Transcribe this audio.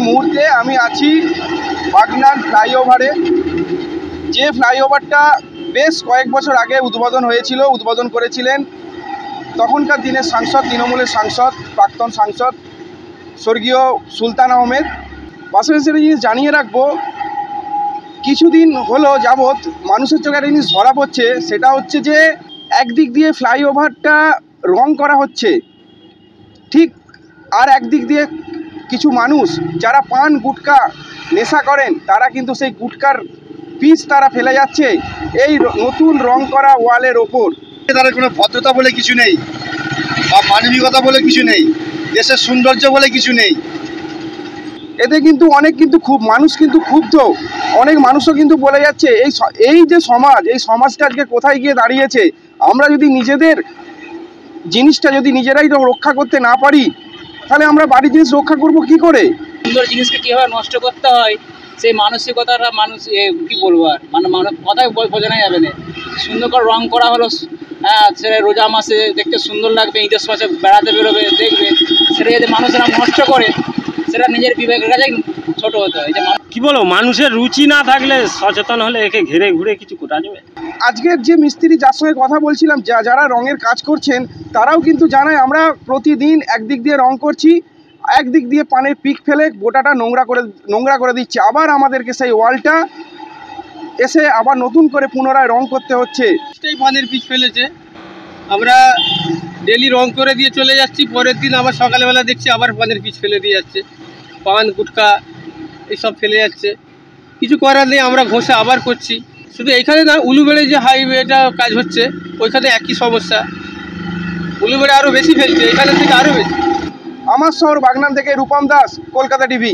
মুহূর্তে আমি আছি বাগনান ফ্লাইওভারে, যে ফ্লাইওভারটা বেশ কয়েক বছর আগে উদ্বোধন করেছিলেন তখনকার দিনের সাংসদ, তৃণমূলের সাংসদ, প্রাক্তন সাংসদ স্বর্গীয় সুলতান আহমেদ। পাশাপাশি জিনিস জানিয়ে রাখবো, কিছুদিন হলো যাবৎ মানুষের চোখে একটা জিনিস ধরা পড়ছে, সেটা হচ্ছে যে একদিক দিয়ে ফ্লাইওভারটা রং করা হচ্ছে, ঠিক আর একদিক দিয়ে কিছু মানুষ যারা পান গুটকা নেশা করেন তারা কিন্তু সেই গুটকার পিস তারা ফেলে যাচ্ছে এই নতুন রং করা ওয়ালের ওপর। তাদের কোনো ভদ্রতা বলে কিছু নেই বা মানবিকতা বলে কিছু নেই, দেশের সৌন্দর্য বলে কিছু নেই। এতে কিন্তু অনেক মানুষ কিন্তু ক্ষুব্ধ, অনেক মানুষও কিন্তু বলে যাচ্ছে এই যে সমাজটা আজকে কোথায় গিয়ে দাঁড়িয়েছে। আমরা যদি নিজেদের জিনিসটা যদি নিজেরাই রক্ষা করতে না পারি তাহলে আমরা বাড়ির জিনিস রক্ষা করব কি করে? সুন্দর জিনিসকে কীভাবে নষ্ট করতে হয় সেই মানসিকতাটা মানুষ কী বলবো আর কথায় বোঝানো যাবে না। সুন্দর করে রং করা হলো, হ্যাঁ সেটা রোজা মাসে দেখতে সুন্দর লাগবে, ঈদের মাসে বেড়াতে বেরোবে দেখবে, সেটা যদি মানুষেরা নষ্ট করে সেটা নিজের বিবেকের কাছে ছোট হতে হয়। কি বলো, মানুষের রুচি না থাকলে সচেতন হলে একে ঘিরে ঘুরে কিছু করা যাবে। আজকের যে মিস্ত্রি যার সঙ্গে কথা বলছিলাম, যারা রঙের কাজ করছেন তারাও কিন্তু জানায় আমরা প্রতিদিন একদিক দিয়ে রং করছি, একদিক দিয়ে পানের পিক ফেলে গোটাটা নোংরা করে দিচ্ছে, আবার আমাদেরকে সেই ওয়ালটা এসে আবার নতুন করে পুনরায় রং করতে হচ্ছে। সেই পানের পিক ফেলেছে, আমরা ডেলি রং করে দিয়ে চলে যাচ্ছি, পরের দিন আবার সকালবেলা দেখছি আবার পানের পিচ ফেলে দিয়ে যাচ্ছে, পান গুটকা এইসব ফেলে যাচ্ছে। কিছু করার নেই, আমরা ঘষে আবার করছি। শুধু এইখানে না, উলুবেড়ে যে হাইওয়েটা কাজ হচ্ছে ওইখানে একই সমস্যা, উলুবেড়ে আরও বেশি ফেলছে, এখানের থেকে আরও বেশি। আমার শহর বাগনান থেকে রূপম দাস, কলকাতা টিভি।